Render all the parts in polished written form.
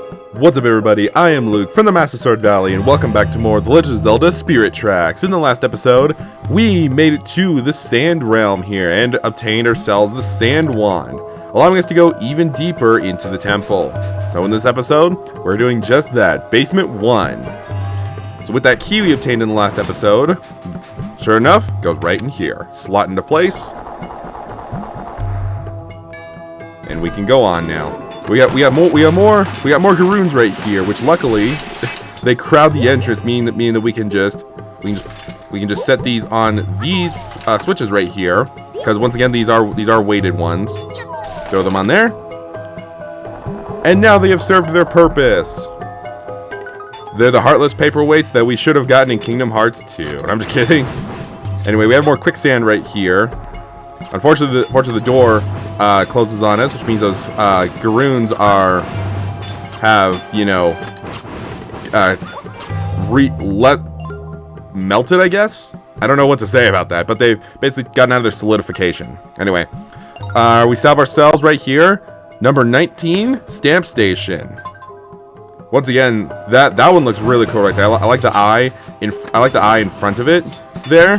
What's up, everybody? I am Luke from the Master Sword Valley, and welcome back to more of The Legend of Zelda Spirit Tracks. In the last episode, we made it to the Sand Realm here and obtained ourselves the Sand Wand, allowing us to go even deeper into the temple. So in this episode, we're doing just that, Basement 1. So with that key we obtained in the last episode, sure enough, goes right in here. Slot into place. And we can go on now. We got more Garoons right here, which luckily they crowd the entrance, meaning that we can just set these on these switches right here, because once again these are weighted ones. Throw them on there, and now they have served their purpose. They're the heartless paperweights that we should have gotten in Kingdom Hearts 2. I'm just kidding. Anyway, we have more quicksand right here. Unfortunately, the door closes on us, which means those Garoons melted, I guess? I don't know what to say about that, but they've basically gotten out of their solidification. Anyway, we stop ourselves right here. Number 19, Stamp Station. Once again, that one looks really cool right there. I like the eye in front of it there.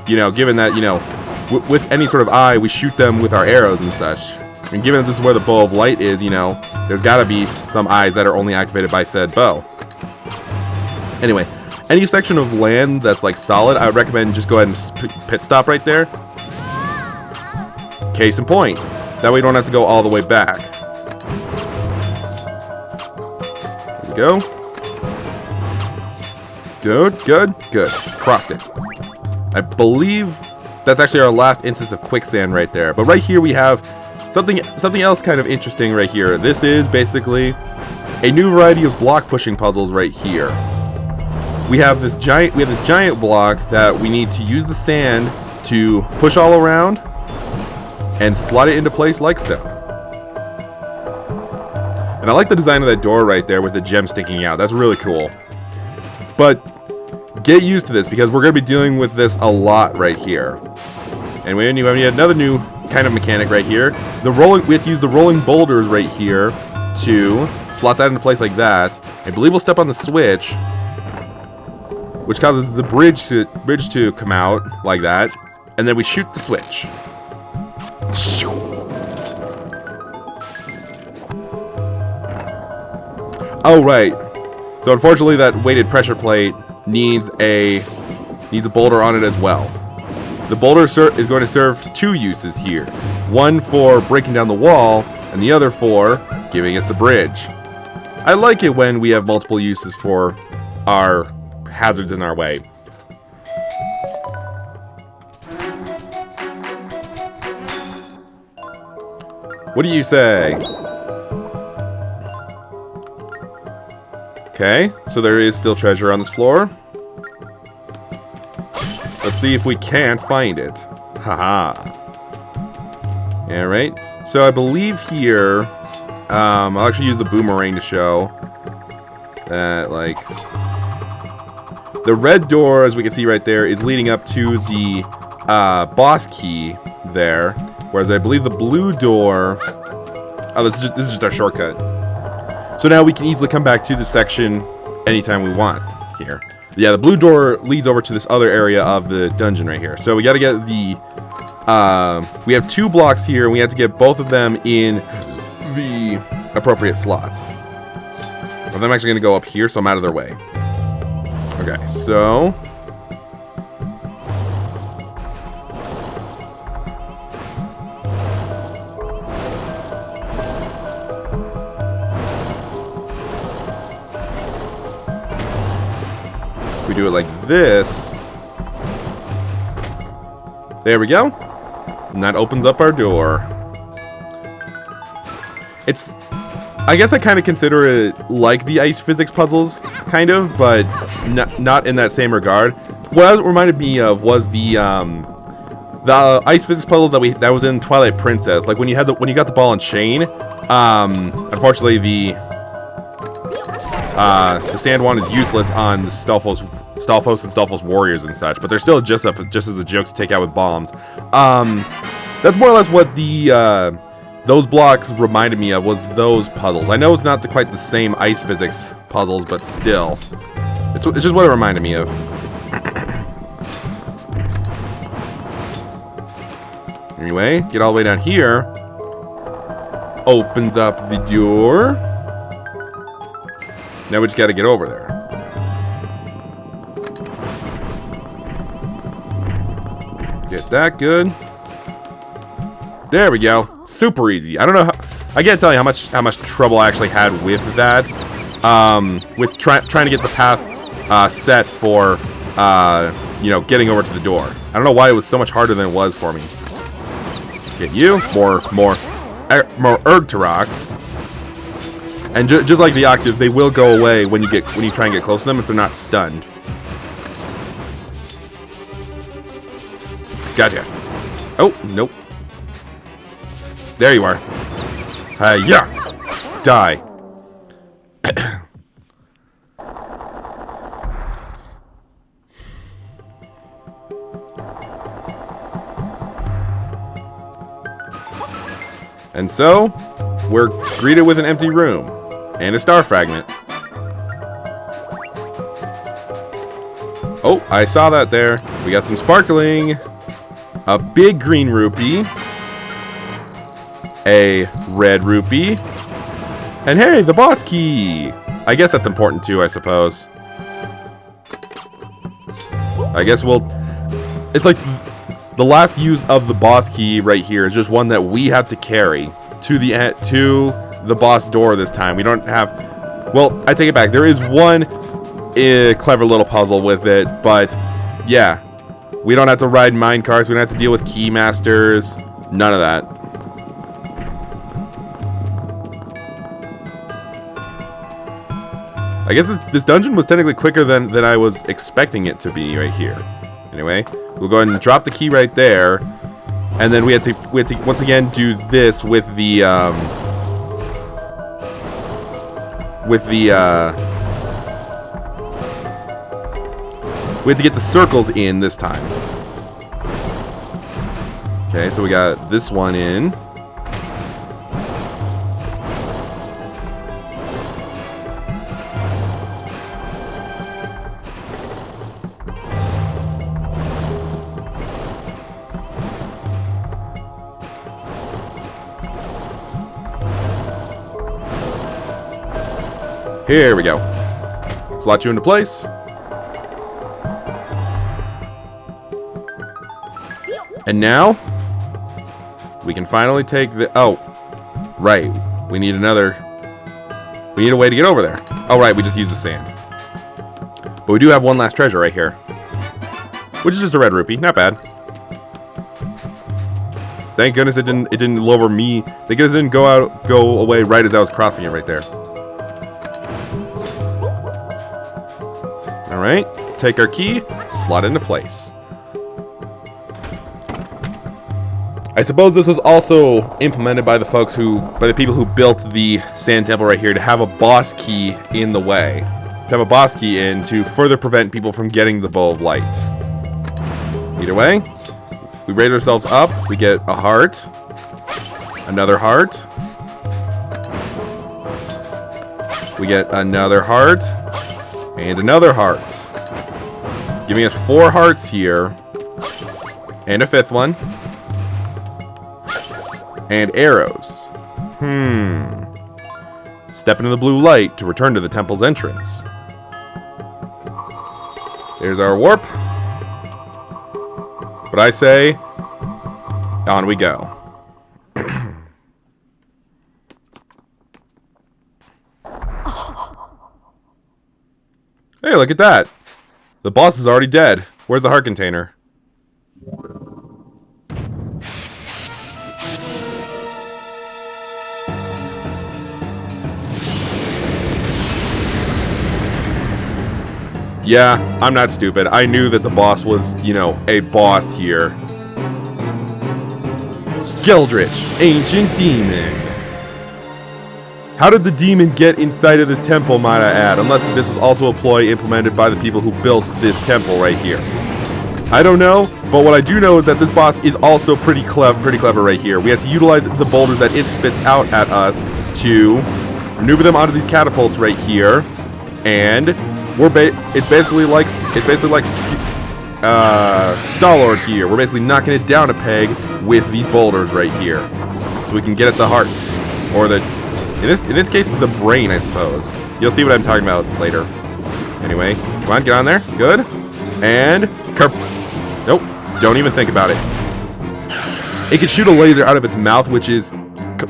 Given that, with any sort of eye, we shoot them with our arrows and such. And given that this is where the bow of light is, there's got to be some eyes that are only activated by said bow. Anyway, any section of land that's like solid, I would recommend just go ahead and pit stop right there. Case in point. That way you don't have to go all the way back. There we go. Good. Crossed it. I believe that's actually our last instance of quicksand right there. But right here we have something else kind of interesting right here. This is basically a new variety of block pushing puzzles right here. We have this giant block that we need to use the sand to push all around and slot it into place like so. And I like the design of that door right there with the gem sticking out. That's really cool. But get used to this, because we're going to be dealing with this a lot right here. And we need another new kind of mechanic right here. We have to use the rolling boulders right here to slot that into place like that. I believe we'll step on the switch, which causes the bridge to come out like that. And then we shoot the switch. Oh, right. So unfortunately that weighted pressure plate needs a boulder on it as well. The boulder is going to serve two uses here. One for breaking down the wall, and the other for giving us the bridge. I like it when we have multiple uses for our hazards in our way. What do you say? Okay, so there is still treasure on this floor. Let's see if we can't find it. Haha. Alright. So I believe here, I'll actually use the boomerang to show that, like, the red door, as we can see right there, is leading up to the boss key there. Whereas I believe the blue door... Oh, this is just our shortcut. So now we can easily come back to the section anytime we want here. Yeah, the blue door leads over to this other area of the dungeon right here. So we got to get the... we have two blocks here, and we have to get both of them in the appropriate slots. I'm actually going to go up here, so I'm out of their way. Okay, so... we do it like this. There we go. And that opens up our door. It's... I guess I kind of consider it like the ice physics puzzles, kind of, but not in that same regard. What it reminded me of was the ice physics puzzle that was in Twilight Princess. Like when you got the ball and chain. Unfortunately, the sand wand is useless on the Stalfos and Stalfos warriors and such, but they're still just as a joke to take out with bombs. That's more or less what the those blocks reminded me of was those puzzles. I know it's not quite the same ice physics puzzles, but still. It's just what it reminded me of. Anyway, get all the way down here. Opens up the door. Now we just gotta get over there. Get that good. There we go. Super easy. I don't know how, I can't tell you how much trouble I actually had with that. With trying to get the path set for you know, getting over to the door. I don't know why it was so much harder than it was for me. Get you. More Ergtaroks. And just like the octave, they will go away when you try and get close to them if they're not stunned. Gotcha. Oh, nope. There you are. Yeah. Die. And so, we're greeted with an empty room and a star fragment. Oh, I saw that there. We got some sparkling. A big green rupee. A red rupee. And hey, the boss key. I guess that's important too, I suppose. I guess it's like the last use of the boss key right here is just one that we have to carry to the boss door this time. We don't have... Well, I take it back. There is one clever little puzzle with it, but yeah. We don't have to ride mine cars. We don't have to deal with key masters. None of that. I guess this dungeon was technically quicker than I was expecting it to be right here. Anyway, we'll go ahead and drop the key right there. And then we had to once again do this with the we have to get the circles in this time. Okay, so we got this one in. Here we go. Slot you into place. And now, we can finally take the... Oh, right. We need a way to get over there. Oh, right. We just used the sand. But we do have one last treasure right here. Which is just a red rupee. Not bad. Thank goodness it didn't lower me. Thank goodness it didn't go away right as I was crossing it right there. Alright. Take our key. Slot into place. I suppose this was also implemented by the people who built the sand temple right here to have a boss key in the way. To have a boss key in to further prevent people from getting the bow of light. Either way, we raise ourselves up, we get a heart, another heart, we get another heart, and another heart. Giving us 4 hearts here, and a 5th one. And arrows. Step into the blue light to return to the temple's entrance. There's our warp. But I say, on we go. Hey, look at that. The boss is already dead. Where's the heart container? Yeah, I'm not stupid. I knew that the boss was, you know, a boss here. Skeldritch, ancient demon. How did the demon get inside of this temple, might I add? Unless this is also a ploy implemented by the people who built this temple right here. I don't know, But what I do know is that this boss is also pretty clever right here. We have to utilize the boulders that it spits out at us to maneuver them onto these catapults right here, and it's basically like Star-Lord here. We're basically knocking it down a peg with these boulders right here, so we can get at the heart, or in this case the brain, I suppose. You'll see what I'm talking about later. Anyway, come on, get on there. Good. And nope, don't even think about it. It can shoot a laser out of its mouth, which is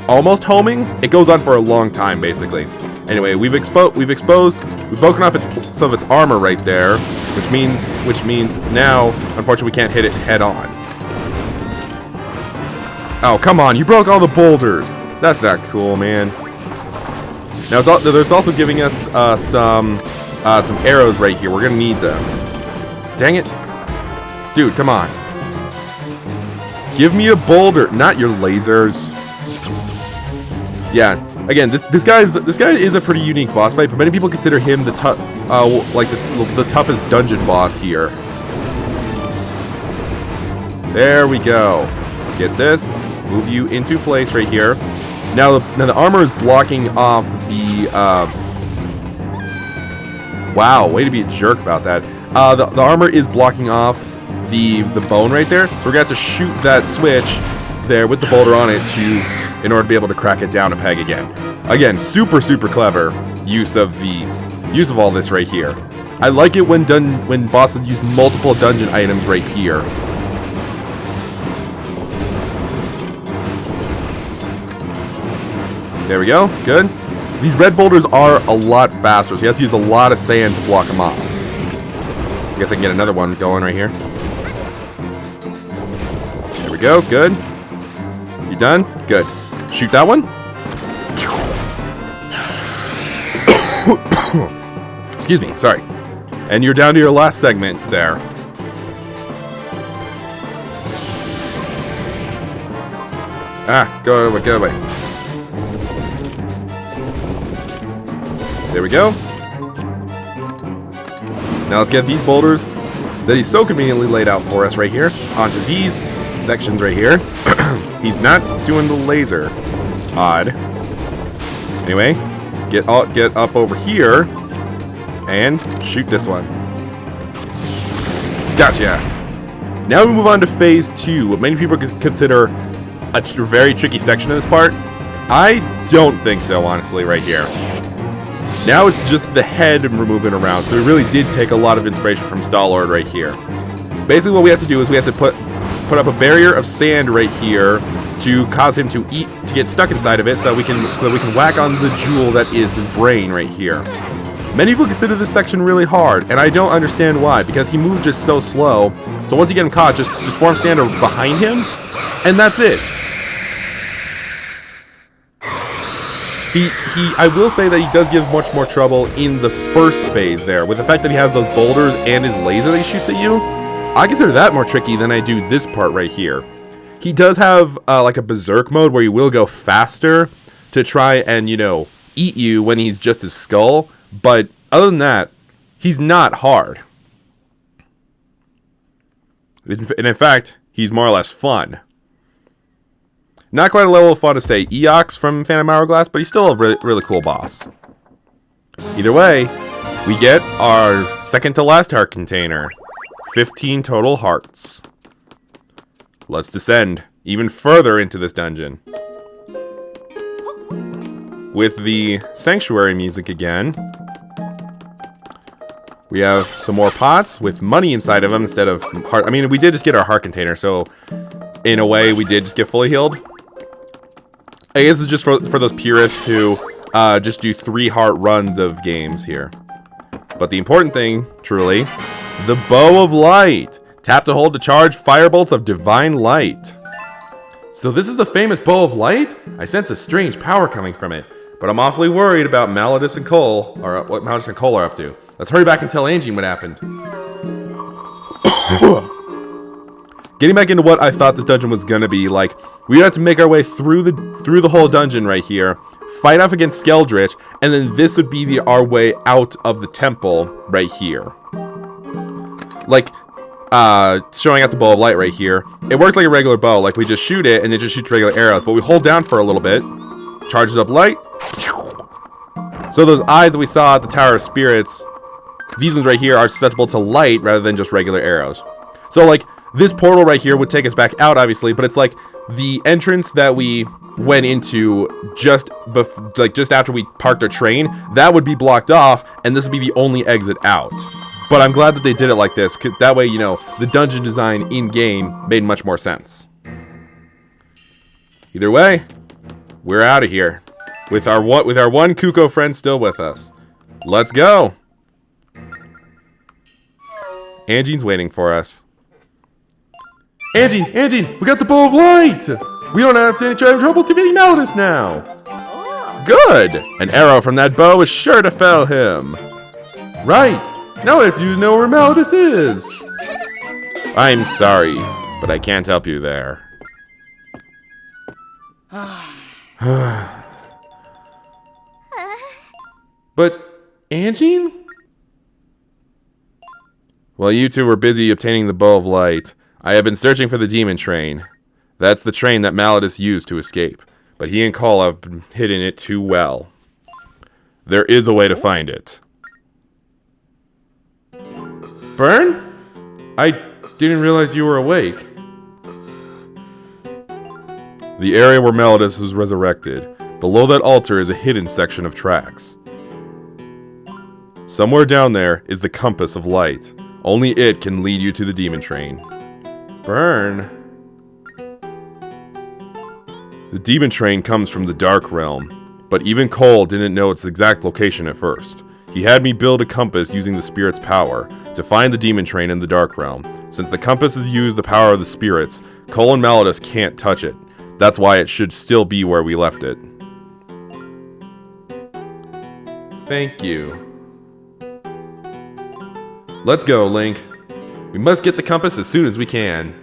almost homing. It goes on for a long time, basically. Anyway, we've broken off some of its armor right there, which means now, unfortunately, we can't hit it head on. Oh, come on, you broke all the boulders. That's not cool, man. Now, there's also giving us some arrows right here. We're gonna need them. Dang it. Dude, come on. Give me a boulder, not your lasers. Yeah, again, this guy is a pretty unique boss fight, but many people consider him the toughest dungeon boss here. There we go. Get this. Move you into place right here. Now the armor is blocking off the. Wow, way to be a jerk about that. The armor is blocking off the bone right there. So we're gonna have to shoot that switch there with the boulder on it in order to be able to crack it down a peg again. Again, super clever use of all this right here. I like it when bosses use multiple dungeon items right here. There we go. Good. These red boulders are a lot faster, so you have to use a lot of sand to block them off. I guess I can get another one going right here. There we go. Good. You done? Good. Shoot that one. Excuse me. Sorry. And you're down to your last segment there. Ah, go away, get away. There we go. Now let's get these boulders that he's so conveniently laid out for us right here onto these sections right here. He's not doing the laser. Odd. Anyway, get up over here and shoot this one. Gotcha. Now we move on to phase 2, what many people consider a very tricky section of this part. I don't think so, honestly, right here. Now it's just the head moving around, so we really did take a lot of inspiration from Star-Lord right here. Basically what we have to do is we have to put up a barrier of sand right here to cause him to get stuck inside of it, so that we can whack on the jewel that is his brain right here. Many people consider this section really hard, and I don't understand why, because he moves just so slow. So once you get him caught, just form sand behind him, and that's it. I will say that he does give much more trouble in the first phase there, with the fact that he has those boulders and his laser that he shoots at you. I consider that more tricky than I do this part right here. He does have like a berserk mode where he will go faster to try and, eat you when he's just his skull, but other than that, he's not hard. And in fact, he's more or less fun. Not quite a level of fun to say Eox from Phantom Hourglass, but he's still a really cool boss. Either way, we get our second to last heart container. 15 total hearts. Let's descend even further into this dungeon. With the sanctuary music again. We have some more pots with money inside of them instead of heart. I mean, we did just get our heart container, so in a way, we did just get fully healed. I guess it's just for those purists who just do 3 heart runs of games here. But the important thing, truly, the Bow of Light. Tap to hold to charge firebolts of divine light. So this is the famous Bow of Light? I sense a strange power coming from it, but I'm awfully worried about Malladus and Cole, or what Malladus and Cole are up to. Let's hurry back and tell Angie what happened. Getting back into what I thought this dungeon was gonna be, like, we have to make our way through the whole dungeon right here, fight off against Skeldritch, and then this would be our way out of the temple right here. Like, showing out the bow of light right here. It works like a regular bow. Like, we just shoot it, and it just shoots regular arrows. But we hold down for a little bit, charges up light. So those eyes that we saw at the Tower of Spirits, these ones right here are susceptible to light rather than just regular arrows. So, like, this portal right here would take us back out, obviously, but it's like the entrance that we went into just after we parked our train, that would be blocked off, and this would be the only exit out. But I'm glad that they did it like this, 'cause that way, you know, the dungeon design in-game made much more sense. Either way, we're out of here. With our one Kuko friend still with us. Let's go! Angene's waiting for us. Angene, we got the bow of light! We don't have any trouble defeating Malladus now! Good! An arrow from that bow is sure to fell him. Right! Now I have to know where Malladus is! I'm sorry, but I can't help you there. But, Angene? While you two were busy obtaining the bow of light, I have been searching for the demon train. That's the train that Malladus used to escape, but he and Cole have hidden it too well. There is a way to find it. Burn? I didn't realize you were awake. The area where Malladus was resurrected. Below that altar is a hidden section of tracks. Somewhere down there is the compass of light. Only it can lead you to the demon train. Burn. The demon train comes from the Dark Realm, but even Cole didn't know its exact location at first. He had me build a compass using the spirit's power to find the demon train in the Dark Realm. Since the compass has used the power of the spirits, Cole and Malladus can't touch it. That's why it should still be where we left it. Thank you. Let's go, Link. We must get the compass as soon as we can.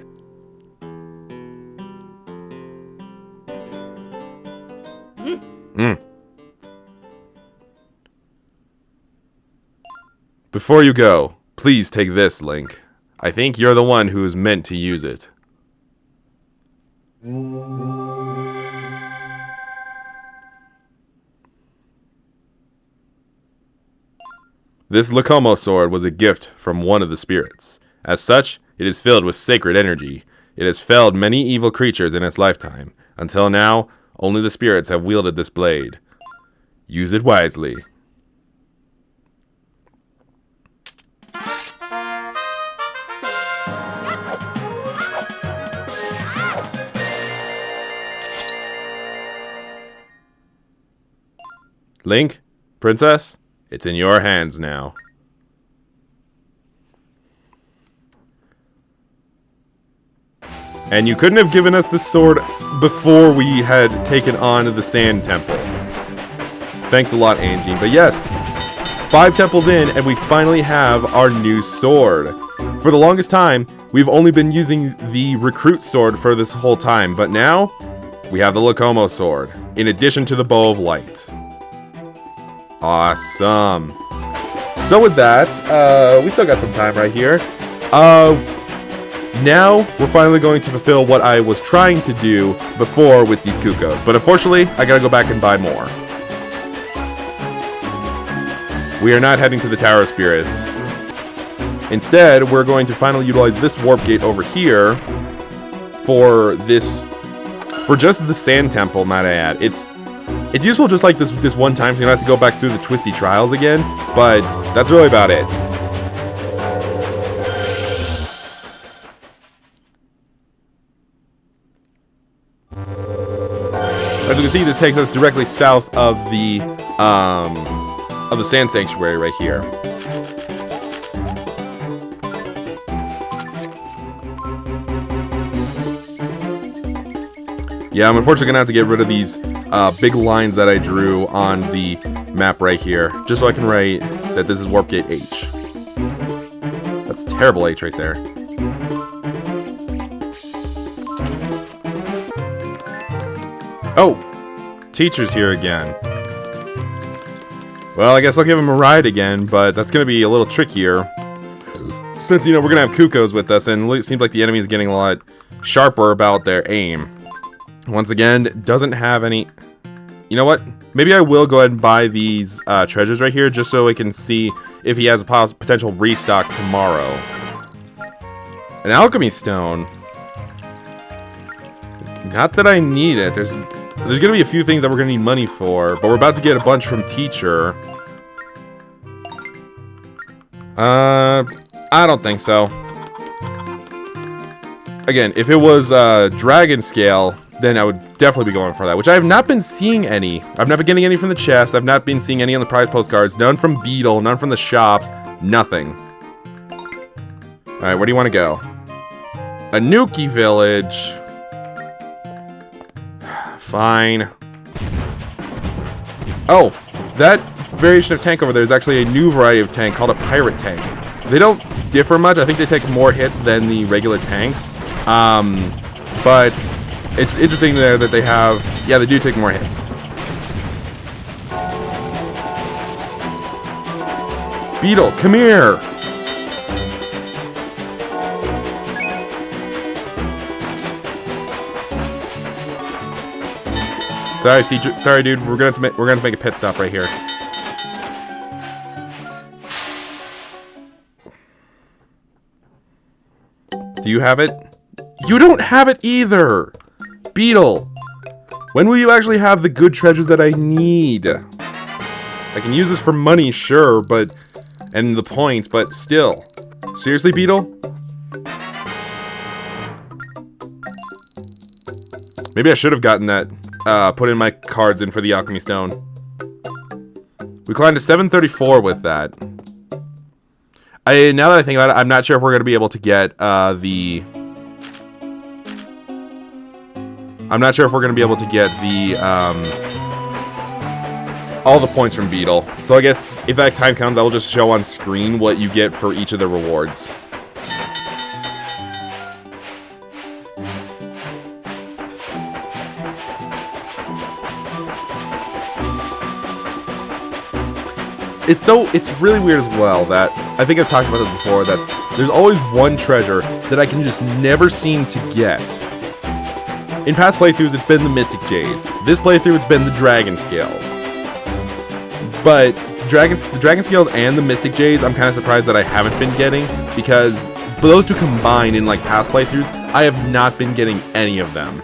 Before you go, please take this, Link. I think you're the one who is meant to use it. This Lacomo sword was a gift from one of the spirits. As such, it is filled with sacred energy. It has felled many evil creatures in its lifetime. Until now, only the spirits have wielded this blade. Use it wisely. Link, Princess, it's in your hands now. And you couldn't have given us this sword before we had taken on the Sand Temple. Thanks a lot, Angene. But yes, 5 temples in, and we finally have our new sword. For the longest time, we've only been using the recruit sword for this whole time, but now we have the Lacomo sword, in addition to the bow of light. Awesome. So with that, we still got some time right here. Now we're finally going to fulfill what I was trying to do before with these Kukos. But unfortunately, I gotta go back and buy more. We are not heading to the Tower of Spirits. Instead, we're going to finally utilize this warp gate over here for just the Sand Temple, might I add. It's useful just like this one time, so you don't have to go back through the twisty trials again, but that's really about it. As you can see, this takes us directly south of the Sand Sanctuary right here. Yeah, I'm unfortunately gonna have to get rid of these big lines that I drew on the map right here, just so I can write that this is Warp Gate H. That's terrible H right there. Oh! Teacher's here again. Well, I guess I'll give him a ride again, but that's gonna be a little trickier. Since, you know, we're going to have Kukos with us, and it seems like the enemy is getting a lot sharper about their aim. Once again, doesn't have any... You know what? Maybe I will go ahead and buy these treasures right here, just so I can see if he has a potential restock tomorrow. An alchemy stone. Not that I need it. There's going to be a few things that we're going to need money for, but we're about to get a bunch from Teacher. I don't think so. Again, if it was dragon scale, then I would definitely be going for that, which I have not been seeing any. I've not been getting any from the chest. I've not been seeing any on the prize postcards. None from Beetle, none from the shops, nothing. Alright, where do you want to go? Anuki Village. Fine. Oh, that variation of tank over there is actually a new variety of tank called a pirate tank. They don't differ much. I think they take more hits than the regular tanks. But it's interesting there that they have... Yeah, they do take more hits. Beetle, come here! Sorry, Steve. Sorry, dude. We're gonna have to make a pit stop right here. Do you have it? You don't have it either! Beetle! When will you actually have the good treasures that I need? I can use this for money, sure, but... And the points, but still. Seriously, Beetle? Maybe I should have gotten that. Put in my cards in for the alchemy stone. We climbed to 734 with that. Now that I think about it, I'm not sure if we're going to be able to get the... I'm not sure if we're going to be able to get the all the points from Beetle. So I guess if that time comes, I will just show on screen what you get for each of the rewards. It's really weird as well that, I think I've talked about this before, that there's always one treasure that I can just never seem to get. In past playthroughs, it's been the Mystic Jades. This playthrough, it's been the Dragon Scales. But the Dragon Scales and the Mystic Jades, I'm kind of surprised that I haven't been getting, because those two combined in like past playthroughs, I have not been getting any of them.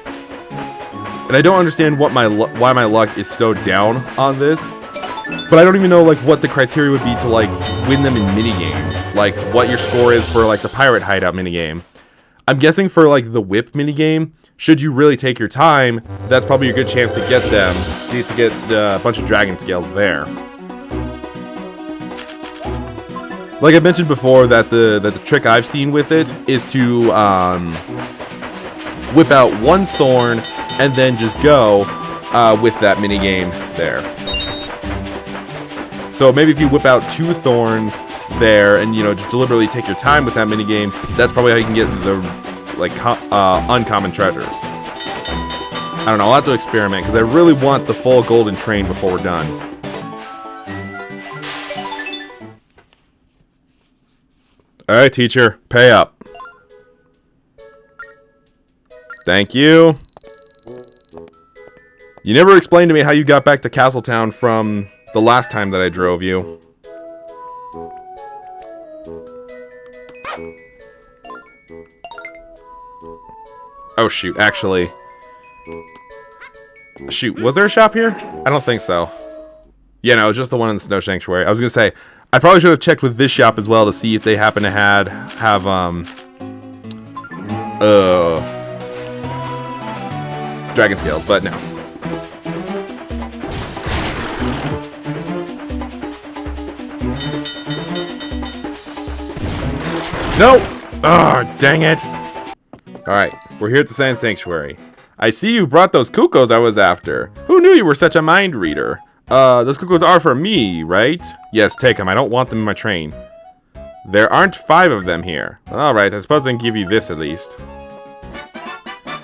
And I don't understand why my luck is so down on this. But I don't even know like what the criteria would be to like win them in minigames. Like what your score is for like the Pirate Hideout minigame. I'm guessing for like the Whip minigame, should you really take your time, that's probably a good chance to get them. You get to get a bunch of Dragon Scales there. Like I mentioned before, that the trick I've seen with it is to whip out one thorn and then just go with that minigame there. So maybe if you whip out 2 thorns there and, you know, just deliberately take your time with that minigame, that's probably how you can get the, like, uncommon treasures. I don't know, I'll have to experiment, because I really want the full golden train before we're done. Alright, teacher, pay up. Thank you. You never explained to me how you got back to Castletown from... the last time that I drove you. Oh shoot, actually. Shoot, was there a shop here? I don't think so. Yeah, no, it was just the one in the Snow Sanctuary. I was gonna say, I probably should have checked with this shop as well to see if they happen to have Dragon Scales, but no. No! Oh, dang it! Alright, we're here at the Sand Sanctuary. I see you brought those Kukos I was after. Who knew you were such a mind reader? Those Kukos are for me, right? Yes, take them. I don't want them in my train. There aren't 5 of them here. Alright, I suppose I can give you this at least.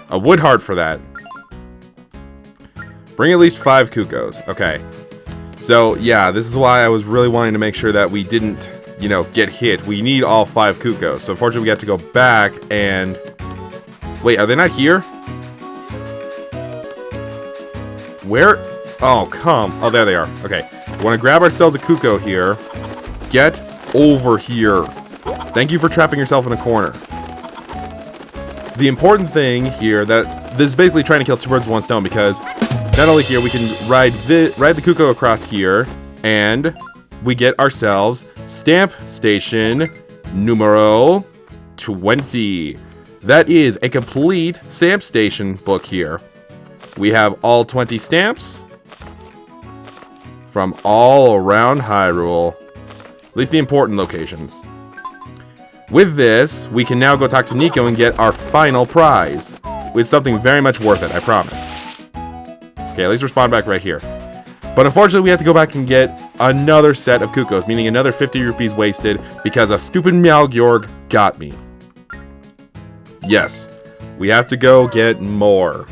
A wood heart for that. Bring at least 5 Kukos. Okay. So, yeah, this is why I was really wanting to make sure that we didn't you know, get hit. We need all 5 Cuckoos. So unfortunately, we have to go back and... Wait, are they not here? Where? Oh, come. Oh, there they are. Okay. We want to grab ourselves a Cuccoo here. Get over here. Thank you for trapping yourself in a corner. The important thing here, that this is basically trying to kill 2 birds with 1 stone, because not only here, we can ride the Cuccoo across here, and we get ourselves Stamp Station numero 20. That is a complete Stamp Station book here. We have all 20 stamps from all around Hyrule. At least the important locations. With this, we can now go talk to Nico and get our final prize. It's something very much worth it, I promise. Okay, at least respond back right here. But unfortunately, we have to go back and get another set of Cuckoos, meaning another 50 rupees wasted because a stupid Meowgorg got me. Yes, we have to go get more.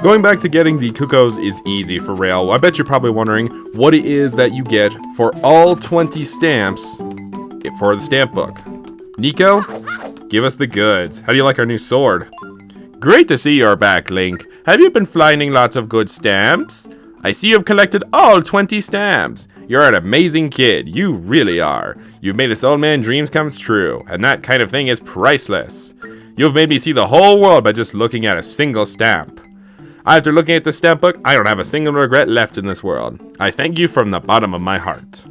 Going back to getting the Cuckoos is easy for Rail. I bet you're probably wondering what it is that you get for all 20 stamps for the stamp book. Nico, give us the goods. How do you like our new sword? Great to see you're back, Link. Have you been finding lots of good stamps? I see you've collected all 20 stamps. You're an amazing kid. You really are. You've made this old man's dreams come true, and that kind of thing is priceless. You've made me see the whole world by just looking at a single stamp. After looking at the stamp book, I don't have a single regret left in this world. I thank you from the bottom of my heart.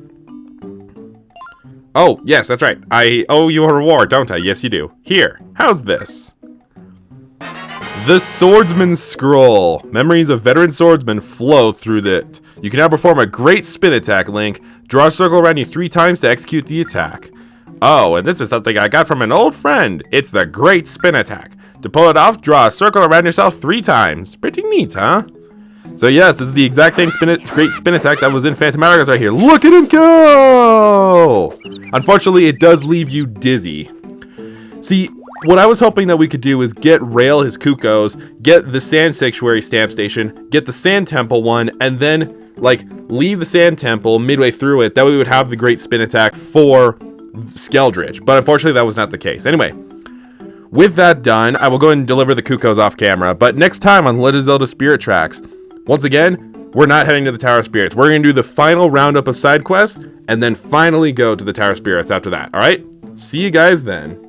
Oh, yes, that's right. I owe you a reward, don't I? Yes, you do. Here, how's this? The Swordsman's Scroll. Memories of veteran swordsmen flow through it. You can now perform a great spin attack, Link. Draw a circle around you 3 times to execute the attack. Oh, and this is something I got from an old friend. It's the Great Spin Attack. To pull it off, draw a circle around yourself 3 times. Pretty neat, huh? So yes, this is the exact same Great Spin Attack that was in Phantom Hourglass right here. Look at him go! Unfortunately, it does leave you dizzy. See, what I was hoping that we could do is get Rail his Cuckoos, get the Sand Sanctuary Stamp Station, get the Sand Temple one, and then, like, leave the Sand Temple midway through it. That way we would have the Great Spin Attack for Skeldritch. But unfortunately, that was not the case. Anyway, with that done, I will go ahead and deliver the Cuckoos off camera. But next time on Legend of Zelda Spirit Tracks, once again, we're not heading to the Tower of Spirits. We're going to do the final roundup of side quests, and then finally go to the Tower of Spirits after that. Alright? See you guys then.